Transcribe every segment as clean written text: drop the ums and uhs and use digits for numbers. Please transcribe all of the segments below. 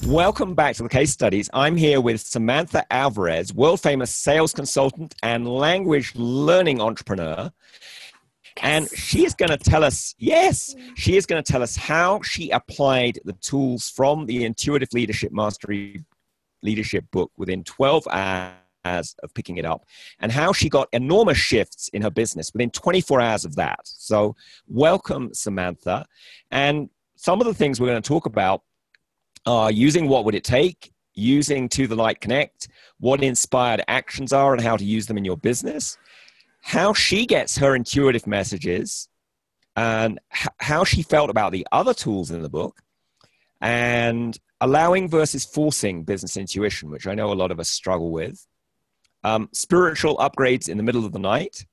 Welcome back to the case studies. I'm here with Samantha Alvarez, world famous sales consultant and language learning entrepreneur. And she is going to tell us, she is going to tell us how she applied the tools from the Intuitive Leadership Mastery Leadership book within 12 hours of picking it up, and how she got enormous shifts in her business within 24 hours of that. So welcome, Samantha. And some of the things we're going to talk about are using what would it take, using To the Light Connect, what inspired actions are and how to use them in your business, how she gets her intuitive messages, and how she felt about the other tools in the book, and allowing versus forcing business intuition, which I know a lot of us struggle with, spiritual upgrades in the middle of the night,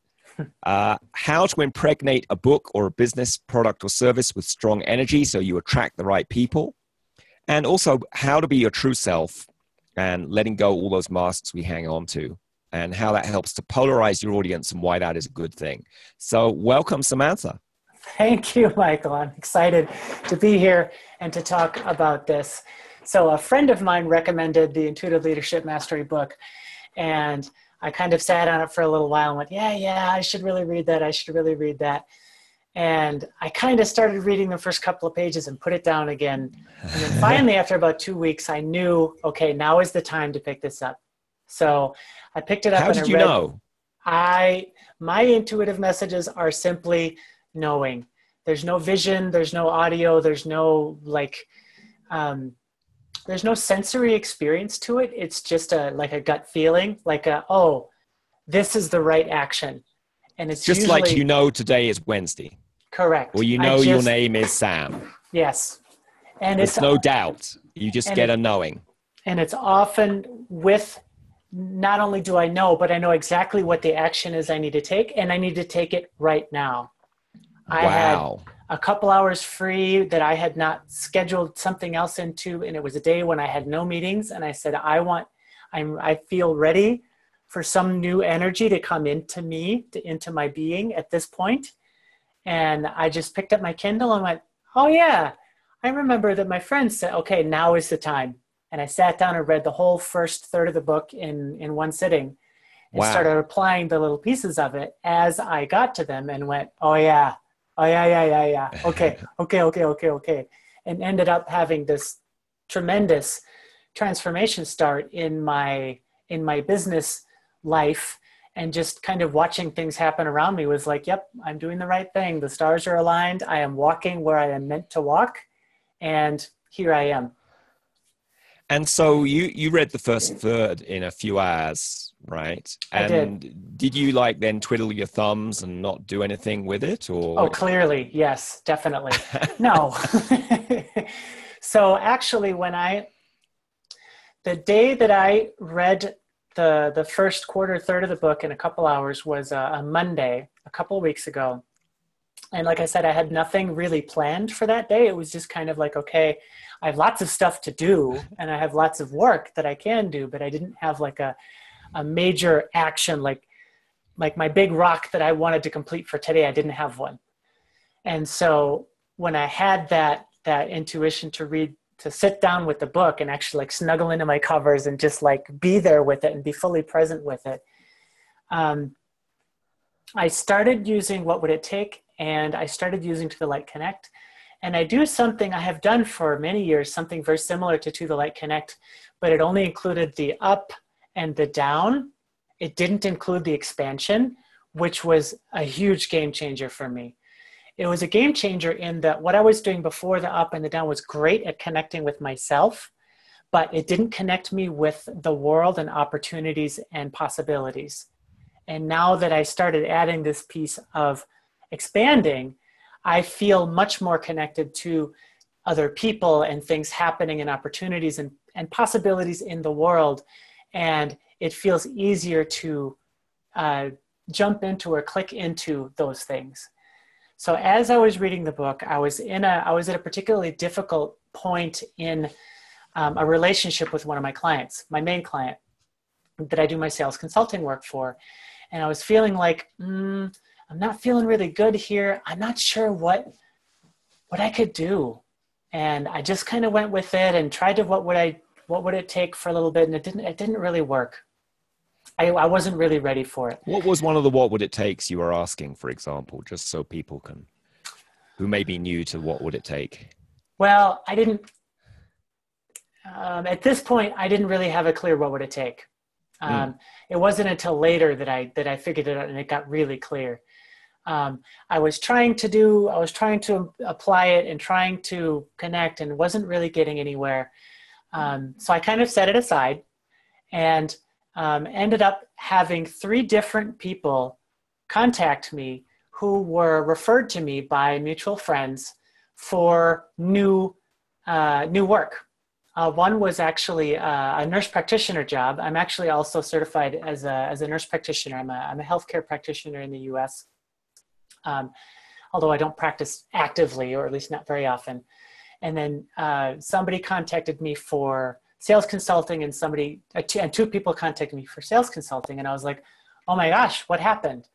how to impregnate a book or a business product or service with strong energy so you attract the right people, and also how to be your true self and letting go all those masks we hang on to, and how that helps to polarize your audience and why that is a good thing. So welcome, Samantha. Thank you, Michael. I'm excited to be here and to talk about this. So a friend of mine recommended the Intuitive Leadership Mastery book, and I kind of sat on it for a little while and went, yeah, I should really read that. I should really read that. And I kind of started reading the first couple of pages and put it down again. And then finally, after about 2 weeks, I knew, okay, now is the time to pick this up. So I picked it up. How did you know? My intuitive messages are simply knowing. There's no vision, there's no audio, there's no there's no sensory experience to it. It's just like a gut feeling, oh, this is the right action. And it's just usually, like, you know, today is Wednesday. Correct. Or you know your name is Sam. Yes. And it's no doubt. You just get a knowing. And it's often with, not only do I know, but I know exactly what the action is I need to take, and I need to take it right now. I had a couple hours free that I had not scheduled something else into, and it was a day when I had no meetings, and I said, I feel ready for some new energy to come into me, into my being at this point. And I just picked up my Kindle and went, oh yeah, I remember that my friend said, okay, now is the time. And I sat down and read the whole first third of the book in one sitting, and started applying the little pieces of it as I got to them, and went, oh yeah. Okay. And ended up having this tremendous transformation start in my business life, and just kind of watching things happen around me was like, yep, I'm doing the right thing. The stars are aligned. I am walking where I am meant to walk. And here I am. And so you read the first third in a few hours, right? I did. Did you then twiddle your thumbs and not do anything with it? Or Oh, clearly. Yes, definitely. No. So actually, the day that I read the first third of the book in a couple hours was a Monday, a couple of weeks ago. And like I said, I had nothing really planned for that day. It was just kind of like, okay, I have lots of stuff to do and I have lots of work that I can do, but I didn't have a major action, like my big rock that I wanted to complete for today. I didn't have one. And so when I had that intuition to sit down with the book and actually snuggle into my covers and just be there with it and be fully present with it, I started using What Would It Take? And I started using To the Light Connect. And I do something I have done for many years, something very similar to the Light Connect, but it only included the up and the down. It didn't include the expansion, which was a huge game changer for me. It was a game changer in that what I was doing before the up and the down was great at connecting with myself, but it didn't connect me with the world and opportunities and possibilities. And now that I started adding this piece of expanding, I feel much more connected to other people and things happening and opportunities and possibilities in the world. And it feels easier to jump into or click into those things. So as I was reading the book, I was at a particularly difficult point in a relationship with one of my clients, my main client that I do my sales consulting work for. And I was feeling like, I'm not feeling really good here. I'm not sure what I could do. And I just kind of went with it and tried to, what would it take for a little bit? And it didn't really work. I wasn't really ready for it. What was one of the what would it takes you were asking, for example, just so people can, who may be new to what would it take? Well, I didn't, at this point, I didn't really have a clear what would it take. It wasn't until later that I figured it out and it got really clear. I was trying to apply it and trying to connect and wasn't really getting anywhere. So I kind of set it aside and ended up having 3 different people contact me who were referred to me by mutual friends for new work. One was actually a nurse practitioner job. I'm actually also certified as a nurse practitioner. I'm a healthcare practitioner in the U.S., although I don't practice actively, or at least not very often. And then somebody contacted me for sales consulting, and and 2 people contacted me for sales consulting. And I was like, oh my gosh, what happened?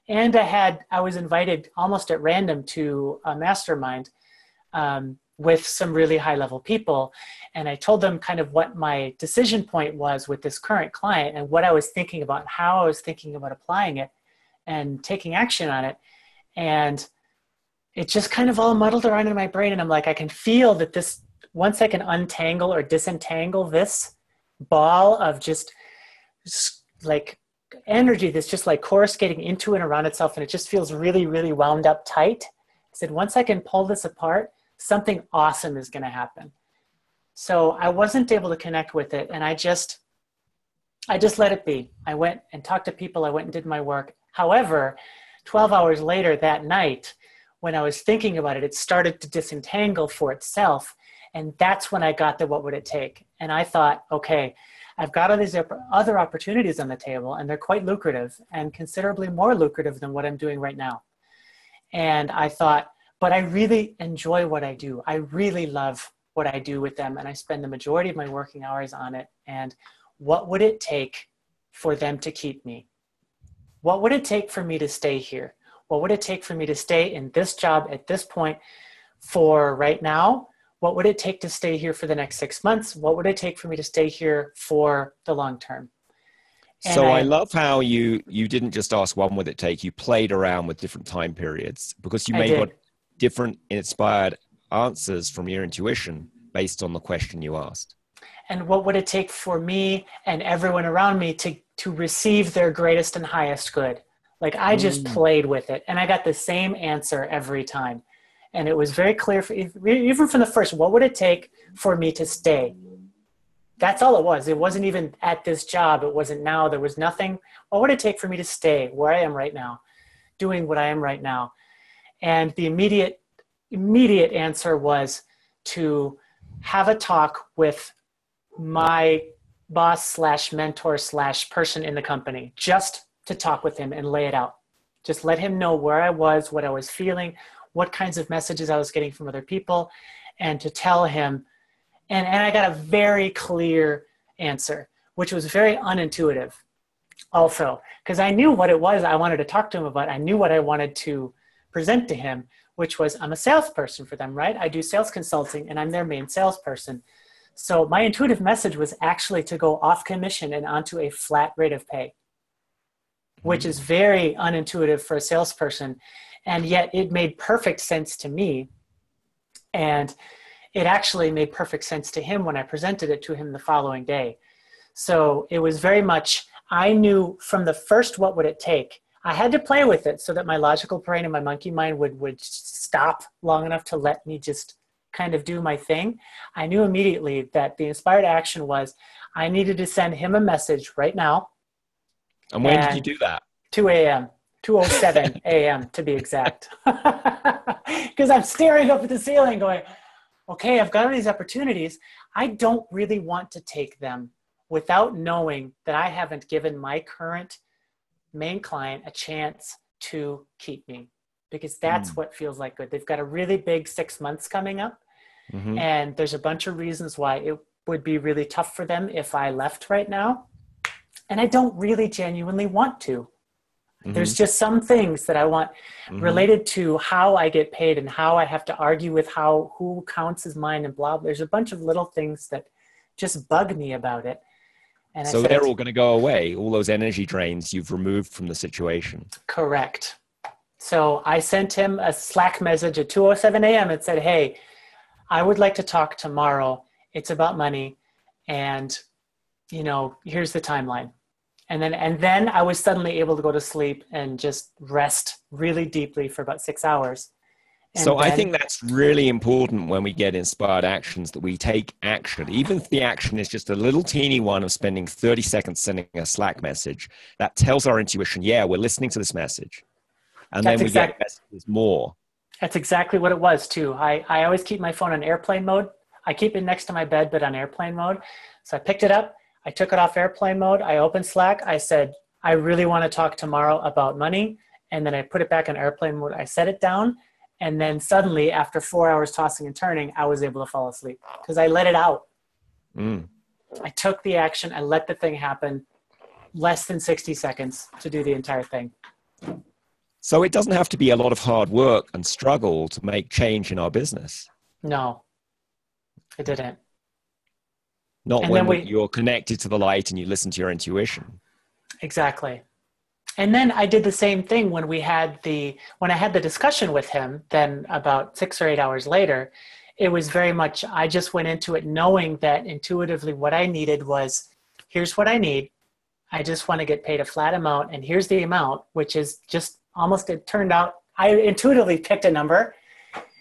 And I was invited almost at random to a mastermind with some really high level people. And I told them kind of what my decision point was with this current client and what I was thinking about, how I was thinking about applying it and taking action on it. And it just kind of all muddled around in my brain. And I'm like, I can feel that once I can untangle or disentangle this ball of just like energy that's just like coruscating into and around itself, and it just feels really, really wound up tight. I said, once I can pull this apart, something awesome is going to happen. So I wasn't able to connect with it, and I just let it be. I went and talked to people. I went and did my work. However, 12 hours later that night, when I was thinking about it, it started to disentangle for itself. And that's when I got the what would it take. And I thought, okay, I've got all these other opportunities on the table, and they're quite lucrative and considerably more lucrative than what I'm doing right now. And I thought, but I really enjoy what I do. I really love what I do with them, and I spend the majority of my working hours on it. And what would it take for them to keep me? What would it take for me to stay here? What would it take for me to stay in this job at this point for right now? What would it take to stay here for the next 6 months? What would it take for me to stay here for the long term? And so I love how you didn't just ask one would it take, you played around with different time periods, because you may got different inspired answers from your intuition based on the question you asked. And what would it take for me and everyone around me to receive their greatest and highest good? Like I just played with it, and I got the same answer every time. And it was very clear, even from the first, what would it take for me to stay? That's all it was. It wasn't even at this job. It wasn't now. There was nothing. What would it take for me to stay where I am right now, doing what I am right now? And the immediate answer was to have a talk with my boss / mentor / person in the company, just to talk with him and lay it out. Just let him know where I was, what I was feeling, what kinds of messages I was getting from other people, and to tell him. And I got a very clear answer, which was very unintuitive also, because I knew what it was I wanted to talk to him about. I knew what I wanted to present to him, which was I'm a salesperson for them, right? I do sales consulting, and I'm their main salesperson. So my intuitive message was actually to go off commission and onto a flat rate of pay, which is very unintuitive for a salesperson. And yet it made perfect sense to me. And it actually made perfect sense to him when I presented it to him the following day. So it was very much, I knew from the first, what would it take? I had to play with it so that my logical brain and my monkey mind would stop long enough to let me just kind of do my thing. I knew immediately that the inspired action was I needed to send him a message right now. And when did you do that? 2 a.m. 2:07 a.m. to be exact. Because I'm staring up at the ceiling going, okay, I've got all these opportunities. I don't really want to take them without knowing that I haven't given my current main client a chance to keep me, because that's what feels like good. They've got a really big 6 months coming up, and there's a bunch of reasons why it would be really tough for them if I left right now. And I don't really genuinely want to. Mm-hmm. There's just some things that I want Mm-hmm. related to how I get paid and how I have to argue with who counts as mine and blah. There's a bunch of little things that just bug me about it. And So they're all going to go away. All those energy drains you've removed from the situation. Correct. So I sent him a Slack message at 2:07 a.m. and said, hey, I would like to talk tomorrow. It's about money. And, here's the timeline. And then I was suddenly able to go to sleep and just rest really deeply for about 6 hours. So I think that's really important when we get inspired actions, that we take action. Even if the action is just a little teeny one of spending 30 seconds sending a Slack message, that tells our intuition, yeah, we're listening to this message. And then we get messages more. That's exactly what it was too. I always keep my phone on airplane mode. I keep it next to my bed, but on airplane mode. So I picked it up. I took it off airplane mode. I opened Slack. I said, I really want to talk tomorrow about money. And then I put it back on airplane mode. I set it down. And then suddenly, after 4 hours tossing and turning, I was able to fall asleep because I let it out. I took the action. I let the thing happen. Less than 60 seconds to do the entire thing. So it doesn't have to be a lot of hard work and struggle to make change in our business. No, it didn't. Not when you're connected to the light and you listen to your intuition. Exactly. And then I did the same thing when I had the discussion with him. Then about 6 or 8 hours later, it was very much, I just went into it knowing that intuitively what I needed was, here's what I need. I just want to get paid a flat amount. And here's the amount, which is just almost, it turned out, I intuitively picked a number.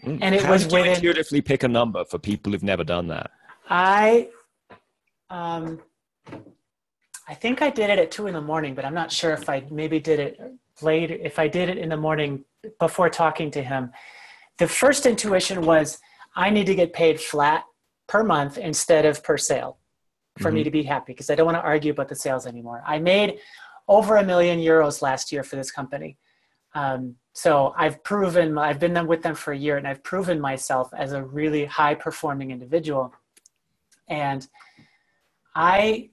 And it was within. How did you intuitively pick a number for people who've never done that? I think I did it at 2 a.m, but I'm not sure if I maybe did it late. If I did it in the morning before talking to him, the first intuition was I need to get paid flat per month instead of per sale for me to be happy, because I don't want to argue about the sales anymore. I made over €1 million last year for this company. So I've been with them for a year, and I've proven myself as a really high performing individual. And I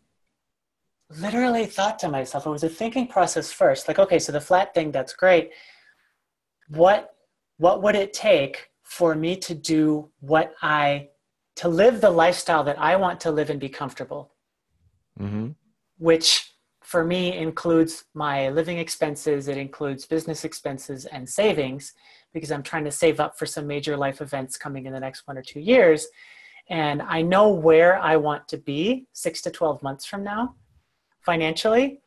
literally thought to myself, it was a thinking process first, like, okay, so the flat thing, that's great. What would it take for me to do to live the lifestyle that I want to live and be comfortable? Which for me includes my living expenses. It includes business expenses and savings, because I'm trying to save up for some major life events coming in the next 1 or 2 years. And I know where I want to be 6 to 12 months from now financially.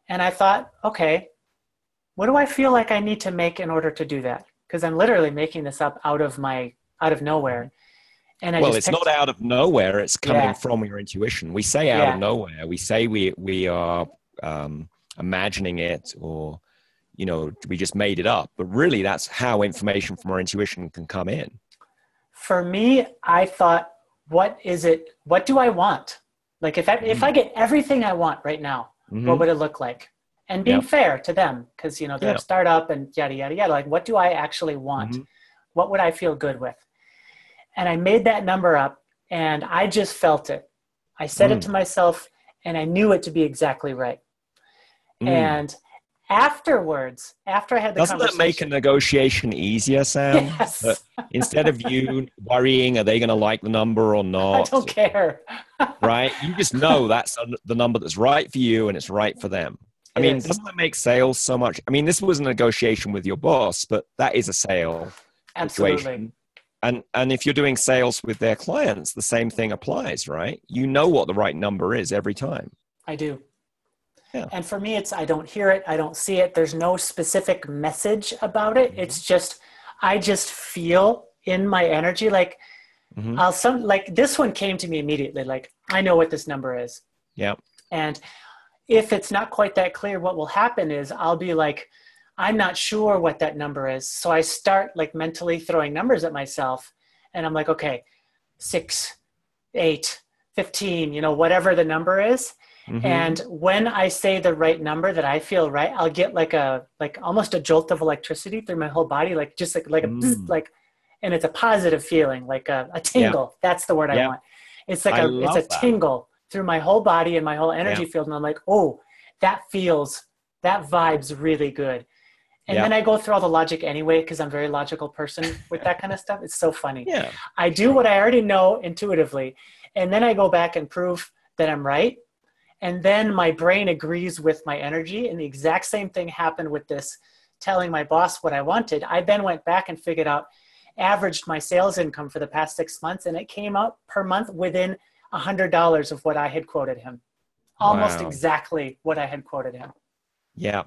And I thought, okay, what do I feel like I need to make in order to do that? Because I'm literally making this up out of nowhere. And it's not out of nowhere. It's coming from your intuition. We say out of nowhere. We say we are imagining it, or, we just made it up. But really, that's how information from our intuition can come in. For me, I thought, what do I want? Like if I get everything I want right now, what would it look like? And being fair to them, because, they're a startup and yada, yada, yada. Like, what do I actually want? What would I feel good with? And I made that number up, and I just felt it. I said it to myself, and I knew it to be exactly right. And afterwards, after I had the conversation. Doesn't that make a negotiation easier, Sam? Yes. Instead of you worrying, are they going to like the number or not? I don't care. Right? You just know that's the number that's right for you, and it's right for them. Doesn't that make sales so much? This was a negotiation with your boss, but that is a sale situation. Absolutely. And if you're doing sales with their clients, the same thing applies, right? You know what the right number is every time. I do. Yeah. And for me, I don't hear it. I don't see it. There's no specific message about it. It's just, I just feel in my energy, like like this one came to me immediately. Like, I know what this number is. Yeah. And if it's not quite that clear, what will happen is I'll be like, I'm not sure what that number is. So I start like mentally throwing numbers at myself, and I'm like, okay, 6, 8, 15, whatever the number is. And when I say the right number that I feel right, I'll get like almost a jolt of electricity through my whole body, like just like a bzz, like, and it's a positive feeling, like a tingle. Yeah. That's the word I want. It's like it's a tingle through my whole body and my whole energy field. And I'm like, oh, that feels that vibe's really good. And then I go through all the logic anyway, because I'm a very logical person with that kind of stuff. It's so funny. Yeah. I do what I already know intuitively, and then I go back and prove that I'm right. And then my brain agrees with my energy. And the exact same thing happened with this telling my boss what I wanted. I then went back and figured out, averaged my sales income for the past 6 months, and it came out per month within $100 of what I had quoted him. Almost exactly what I had quoted him. Yeah.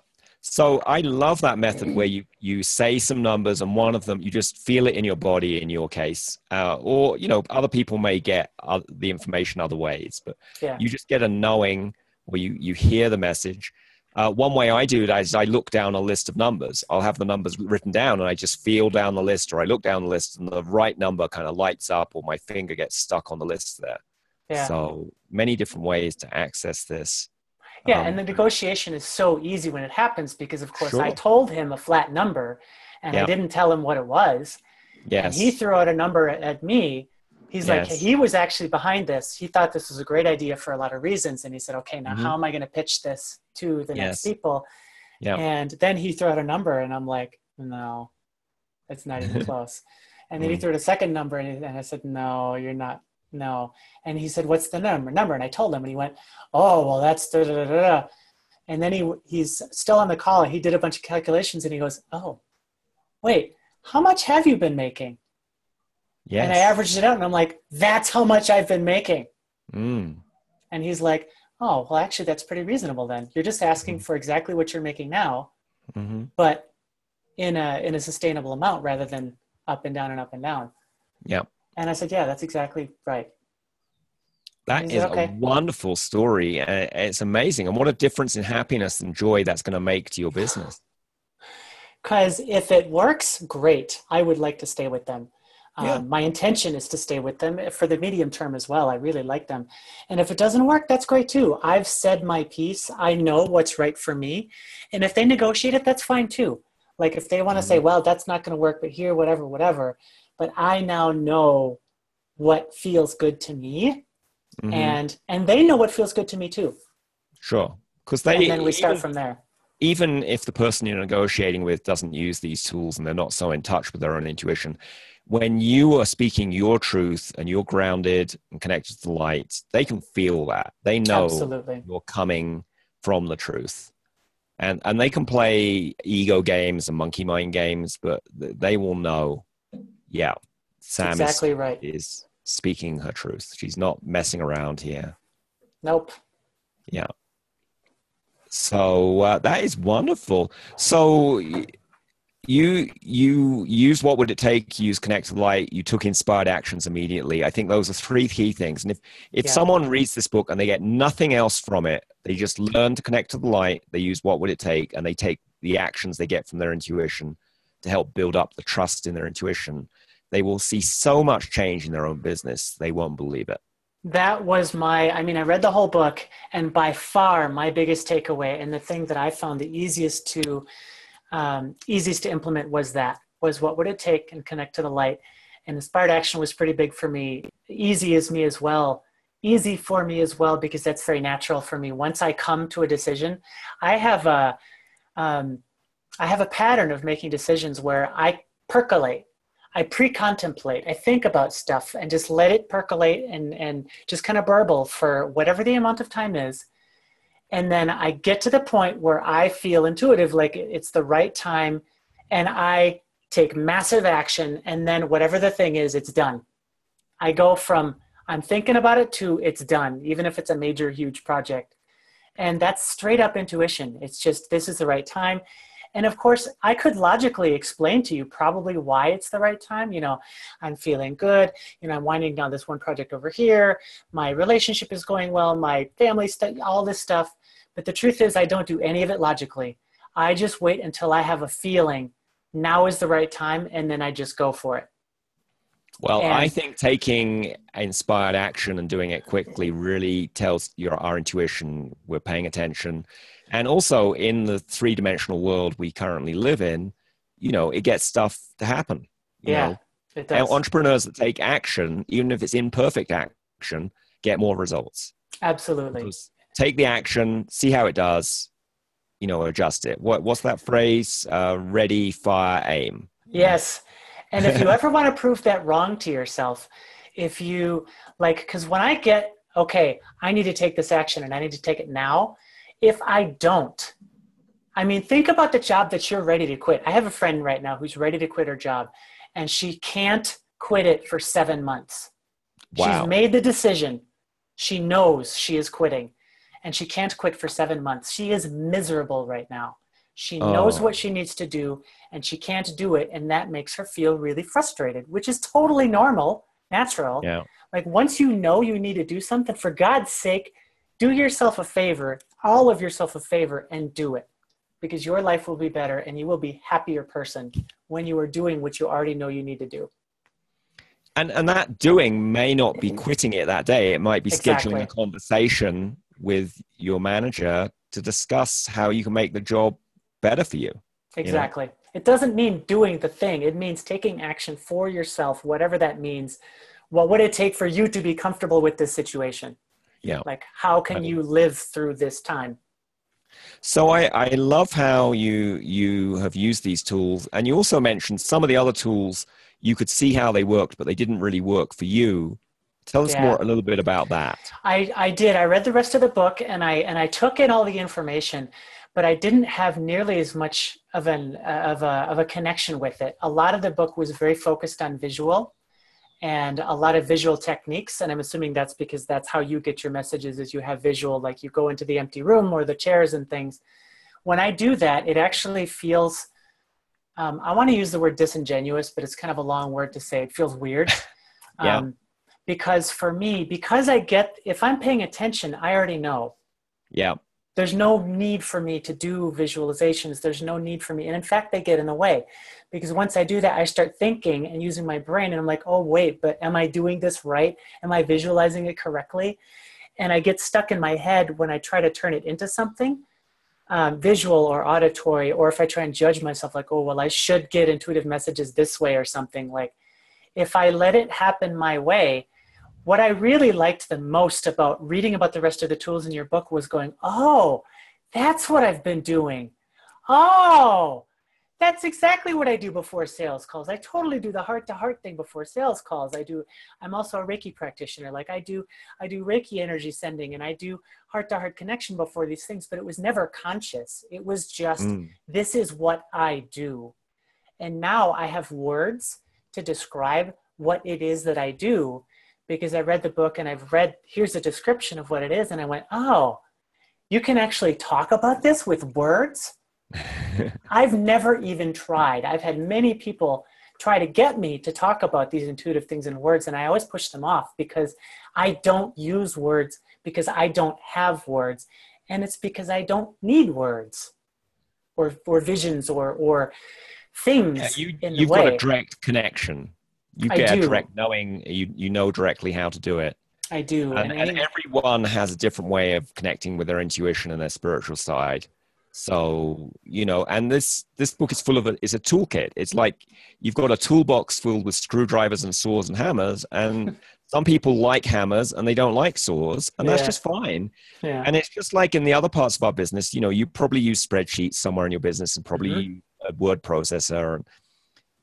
So I love that method where you say some numbers, and one of them, you just feel it in your body in your case. Or, other people may get the information other ways, but you just get a knowing, or you hear the message. One way I do it is I look down a list of numbers. I'll have the numbers written down, and I just feel down the list, or I look down the list and the right number kind of lights up, or my finger gets stuck on the list there. Yeah. So many different ways to access this. Yeah, and the negotiation is so easy when it happens because, of course, I told him a flat number, and I didn't tell him what it was. Yes. And he threw out a number at me. He's like, he was actually behind this. He thought this was a great idea for a lot of reasons. And he said, okay, now how am I going to pitch this to the next people? Yeah. And then he threw out a number, and I'm like, no, it's not even close. And then he threw out a second number, and I said, no, you're not. No. And he said, what's the number? And I told him, and he went, oh, well, that's da, da, da, da. And then he's still on the call. He did a bunch of calculations, and he goes, oh, wait, how much have you been making? Yes. And I averaged it out, and I'm like, that's how much I've been making. And he's like, oh, well, actually, that's pretty reasonable then. You're just asking for exactly what you're making now, but in a sustainable amount rather than up and down and up and down. Yeah. And I said, yeah, that's exactly right. That is a wonderful story. It's amazing. And what a difference in happiness and joy that's going to make to your business. Because if it works, great. I would like to stay with them. My intention is to stay with them for the medium term as well. I really like them. And if it doesn't work, that's great too. I've said my piece. I know what's right for me. And if they negotiate it, that's fine too. Like if they want to say, well, that's not going to work, but here, whatever. But I now know what feels good to me, and they know what feels good to me too. Sure, and then we start from there. Even if the person you're negotiating with doesn't use these tools and they're not so in touch with their own intuition, when you are speaking your truth and you're grounded and connected to the light, they can feel that. They know you're coming from the truth. And they can play ego games and monkey mind games, but they will know. Yeah, Sam is speaking her truth. She's not messing around here. Nope. Yeah. So that is wonderful. So you used what would it take? You used Connect to the Light. You took inspired actions immediately. I think those are 3 key things. And if someone reads this book and they get nothing else from it, they just learn to connect to the light. They use what would it take, and they take the actions they get from their intuition to help build up the trust in their intuition. They will see so much change in their own business. They won't believe it. That was I read the whole book, and by far my biggest takeaway, and the thing that I found the easiest to implement was what would it take, and connect to the light. And inspired action was pretty big for me. Easy for me as well, because that's very natural for me. Once I come to a decision, I have a pattern of making decisions where I percolate. I pre-contemplate. I think about stuff and just let it percolate and just kind of burble for whatever the amount of time is. And then I get to the point where I feel intuitive, like it's the right time, and I take massive action, and then whatever the thing is, it's done. I go from I'm thinking about it to it's done, even if it's a major, huge project. And that's straight up intuition. It's just, this is the right time. And of course, I could logically explain to you probably why it's the right time. I'm feeling good. I'm winding down this one project over here. My relationship is going well. My family stuff, all this stuff. But the truth is, I don't do any of it logically. I just wait until I have a feeling now is the right time, and then I just go for it. Well, I think taking inspired action and doing it quickly really tells our intuition we're paying attention. And also in the 3-dimensional world we currently live in, it gets stuff to happen. It does. Entrepreneurs that take action, even if it's imperfect action, get more results. Absolutely. Because take the action, see how it does, adjust it? What's that phrase? Ready, fire, aim. Yes. And if you ever want to prove that wrong to yourself, if you because when I get, okay, I need to take this action and I need to take it now. If I don't, think about the job that you're ready to quit. I have a friend right now who's ready to quit her job, and she can't quit it for 7 months. Wow. She's made the decision. She knows she is quitting, and she can't quit for 7 months. She is miserable right now. She knows what she needs to do, and she can't do it, and that makes her feel really frustrated, which is totally normal, natural. Yeah. Once you know you need to do something, for God's sake, do yourself a favor, all of yourself a favor, and do it. Because your life will be better, and you will be a happier person when you are doing what you already know you need to do. And that doing may not be quitting it that day. It might be scheduling a conversation with your manager to discuss how you can make the job better for you. Exactly. It doesn't mean doing the thing. It means taking action for yourself, whatever that means. What would it take for you to be comfortable with this situation? Yeah. How can you live through this time? So I love how you have used these tools. And you also mentioned some of the other tools, you could see how they worked, but they didn't really work for you. Tell us a little bit about that. I did. I read the rest of the book, and I took in all the information, but I didn't have nearly as much of a connection with it. A lot of the book was very focused on visual and a lot of visual techniques. And I'm assuming that's because that's how you get your messages, is you have visual, like you go into the empty room or the chairs and things. When I do that, it actually feels, I want to use the word disingenuous, but it's kind of a long word to say. It feels weird. Because for me, if I'm paying attention, I already know. Yeah. There's no need for me to do visualizations. There's no need for me. And in fact, they get in the way, because once I do that, I start thinking and using my brain, and I'm like, oh, wait, but am I doing this right? Am I visualizing it correctly? And I get stuck in my head when I try to turn it into something visual or auditory, or if I try and judge myself, like, oh, well, I should get intuitive messages this way or something. Like, if I let it happen my way, what I really liked the most about reading about the rest of the tools in your book was going, oh, that's what I've been doing. Oh, that's exactly what I do before sales calls. I totally do the heart-to-heart thing before sales calls. I'm also a Reiki practitioner. I do Reiki energy sending, and I do heart-to-heart connection before these things, but it was never conscious. It was just, this is what I do. And now I have words to describe what it is that I do, because I read the book and here's a description of what it is. And I went, oh, you can actually talk about this with words? I've never even tried. I've had many people try to get me to talk about these intuitive things in words, and I always push them off because I don't use words, because I don't have words. And it's because I don't need words or visions or things in the way. You've got a direct connection. You get a direct knowing, you know directly how to do it. I do. And everyone has a different way of connecting with their intuition and their spiritual side. So, and this book is full of it's a toolkit. It's like you've got a toolbox filled with screwdrivers and saws and hammers. And some people like hammers and they don't like saws, and that's just fine. Yeah. And it's just like in the other parts of our business, you probably use spreadsheets somewhere in your business and probably use a word processor.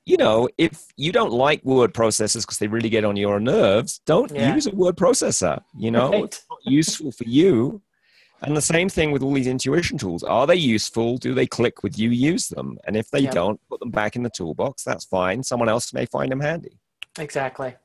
If you don't like word processors because they really get on your nerves, don't use a word processor. Right. It's not useful for you. And the same thing with all these intuition tools. Are they useful? Do they click with you? Use them. And if they don't, put them back in the toolbox. That's fine. Someone else may find them handy. Exactly.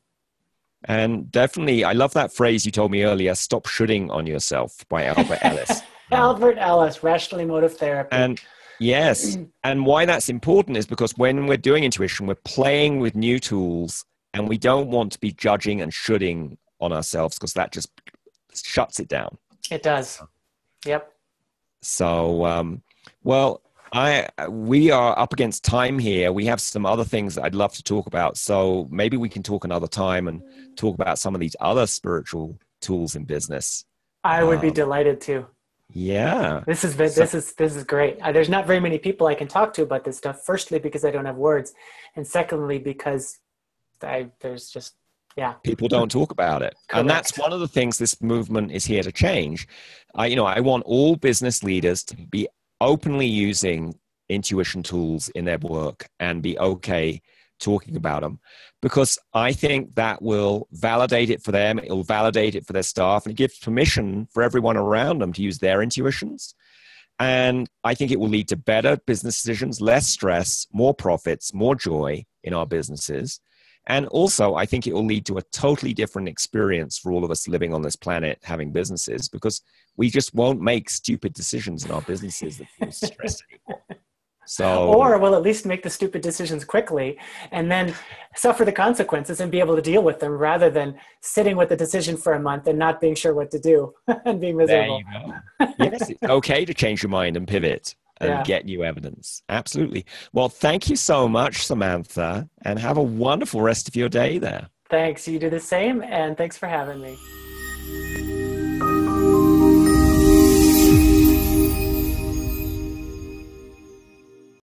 And definitely, I love that phrase you told me earlier, stop shooting on yourself, by Albert Ellis. Albert Ellis, Rational Emotive Therapy. And yes. And why that's important is because when we're doing intuition, we're playing with new tools, and we don't want to be judging and shooting on ourselves, because that just shuts it down. It does. Yep. So, we are up against time here. We have some other things that I'd love to talk about. So maybe we can talk another time and talk about some of these other spiritual tools in business. I would be delighted to. Yeah. This is great. There's not very many people I can talk to about this stuff. Firstly, because I don't have words. And secondly, because people don't talk about it. Correct. And that's one of the things this movement is here to change. I want all business leaders to be openly using intuition tools in their work and be okay talking about them, because I think that will validate it for them. It will validate it for their staff, and it gives permission for everyone around them to use their intuitions. And I think it will lead to better business decisions, less stress, more profits, more joy in our businesses. And also, I think it will lead to a totally different experience for all of us living on this planet, having businesses, because we just won't make stupid decisions in our businesses that cause stress anymore. So, or we'll at least make the stupid decisions quickly and then suffer the consequences and be able to deal with them, rather than sitting with the decision for a month and not being sure what to do and being miserable. there you go. Yes, it's okay to change your mind and pivot and get new evidence. Absolutely. Well, thank you so much, Samantha, and have a wonderful rest of your day there. Thanks. You do the same, and thanks for having me.